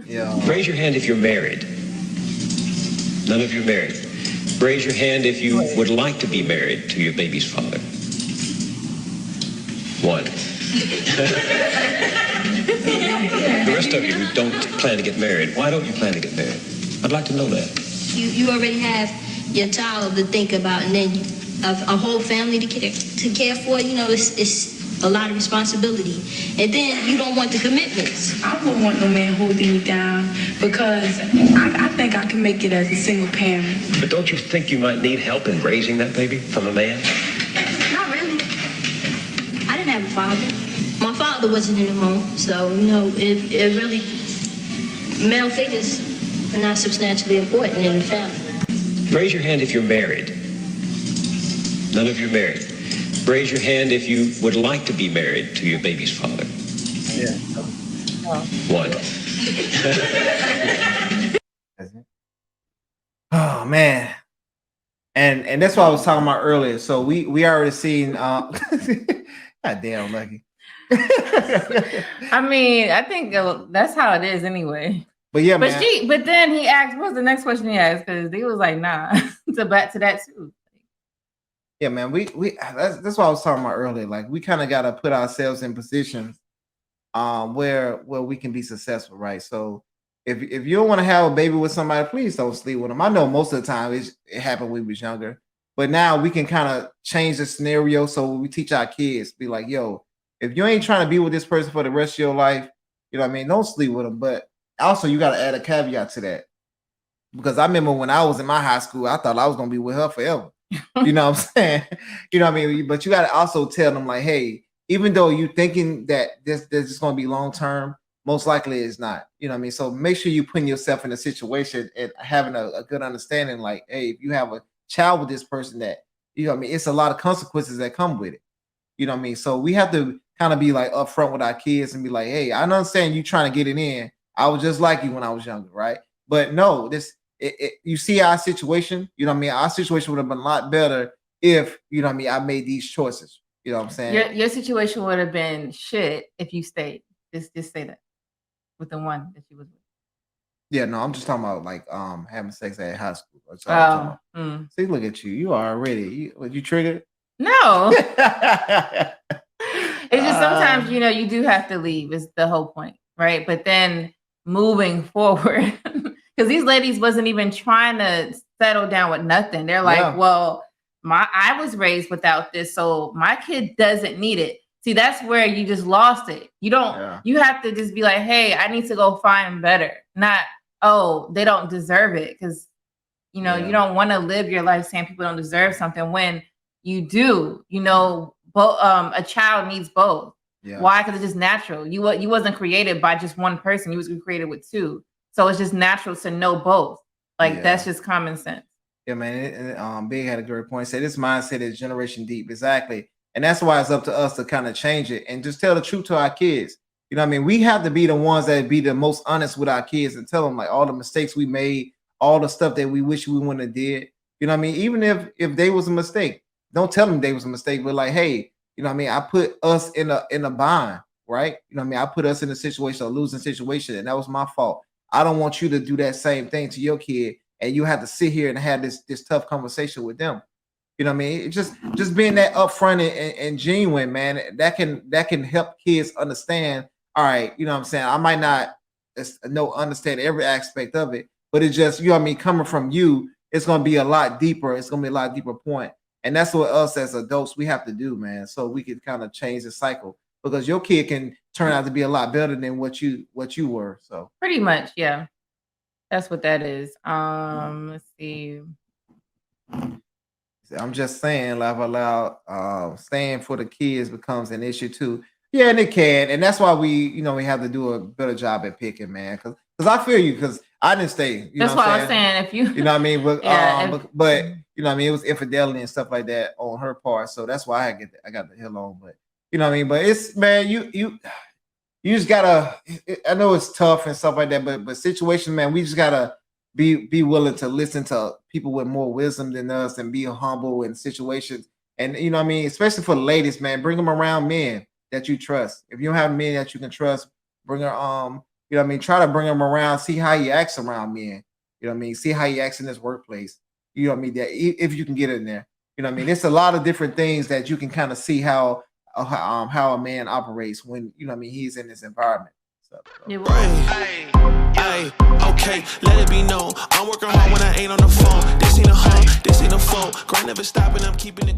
Yeah. Raise your hand if you're married. None of you are married. Raise your hand if you would like to be married to your baby's father. One. The rest of you who don't plan to get married, why don't you plan to get married? I'd like to know that. You already have your child to think about, and then a whole family to care for. You know, it's a lot of responsibility, and then you don't want the commitments. I wouldn't want no man holding me down because I think I can make it as a single parent. But don't you think you might need help in raising that baby from a man? Not really. I didn't have a father. My father wasn't in the home, so you know, it really, male figures are not substantially important in the family. Raise your hand if you're married. None of you are married. Raise your hand if you would like to be married to your baby's father. Yeah. One. Oh man. And that's what I was talking about earlier. So we already seen God damn, Lucky. I mean, I think that's how it is anyway. But yeah, man. But then he asked, what's the next question he asked? Because he was like, nah, to back to that too. Yeah, man. That's what I was talking about earlier. Like we kind of got to put ourselves in positions where we can be successful, right? So if you don't want to have a baby with somebody, please don't sleep with them. I know most of the time it happened when we was younger, but now we can kind of change the scenario. So we teach our kids, be like, yo, if you ain't trying to be with this person for the rest of your life, you know what I mean? Don't sleep with them. But also you got to add a caveat to that. Because I remember when I was in my high school, I thought I was going to be with her forever. You know what I'm saying? You know what I mean? But you got to also tell them like, hey, even though you thinking that this is going to be long-term, most likely it's not. You know what I mean? So make sure you putting yourself in a situation and having a good understanding like, hey, if you have a child with this person that, you know what I mean? It's a lot of consequences that come with it. You know what I mean? So we have to kind of be like upfront with our kids and be like, hey, I understand you trying to get it in. I was just like you when I was younger, right? But no, you see our situation, you know what I mean? Our situation would have been a lot better if, you know what I mean, I made these choices. You know what I'm saying? Your situation would have been shit if you stayed. Just say that with the one that you was with. Yeah, no, I'm just talking about like having sex at high school. See, look at you. You are already you triggered? No. It's just sometimes, you know, you do have to leave is the whole point, right? But then moving forward, because these ladies wasn't even trying to settle down with nothing. They're like, well, I was raised without this, so my kid doesn't need it. See, that's where you just lost it. You don't, you have to just be like, hey, I need to go find better. Not, oh, they don't deserve it. Because, you know, you don't want to live your life saying people don't deserve something when you do. You know, a child needs both. Yeah. Why? Because it's just natural. You wasn't created by just one person. You was created with two. So it's just natural to know both. Like that's just common sense. Yeah, man. And Big had a great point. Say this mindset is generation deep. Exactly. And that's why it's up to us to kind of change it and just tell the truth to our kids. You know what I mean? We have to be the ones that be the most honest with our kids and tell them like all the mistakes we made, all the stuff that we wish we wouldn't have did. You know what I mean? Even if they was a mistake, don't tell them they was a mistake, but like, hey, you know what I mean? I put us in a bind, right? You know what I mean? I put us in a situation, a losing situation, and that was my fault. I don't want you to do that same thing to your kid, and you have to sit here and have this tough conversation with them. You know what I mean? It's just being that upfront and genuine, man. That can help kids understand. All right, you know what I'm saying? I might not understand every aspect of it, but it's just, you know what I mean, coming from you, it's gonna be a lot deeper. It's gonna be a lot deeper point. And that's what us as adults we have to do, man. So we can kind of change the cycle because your kid can turn out to be a lot better than what you were. So pretty much, yeah. That's what that is. Let's see. I'm just saying, laugh out loud. Staying for the kids becomes an issue too. Yeah, and it can, and that's why we have to do a better job at picking, man. Because I feel you, because I didn't stay. That's why I was saying, if you know what I mean, but but you know what I mean, it was infidelity and stuff like that on her part, so that's why I got the hell on. But you know what I mean, but it's, man, you just gotta. I know it's tough and stuff like that, but situation, man, we just gotta be willing to listen to people with more wisdom than us and be humble in situations. And you know what I mean, especially for the ladies, man, bring them around men that you trust. If you don't have men that you can trust, bring her You know what I mean? Try to bring him around, see how he acts around men. You know what I mean? See how he acts in his workplace. You know what I mean? That if you can get in there. You know what I mean? It's a lot of different things that you can kind of see how a man operates when, you know what I mean, he's in this environment. So. Hey, okay, let it be known. I'm working hard when I ain't on the phone. This ain't a home, this ain't a phone. Grind never stopping, I'm keeping it.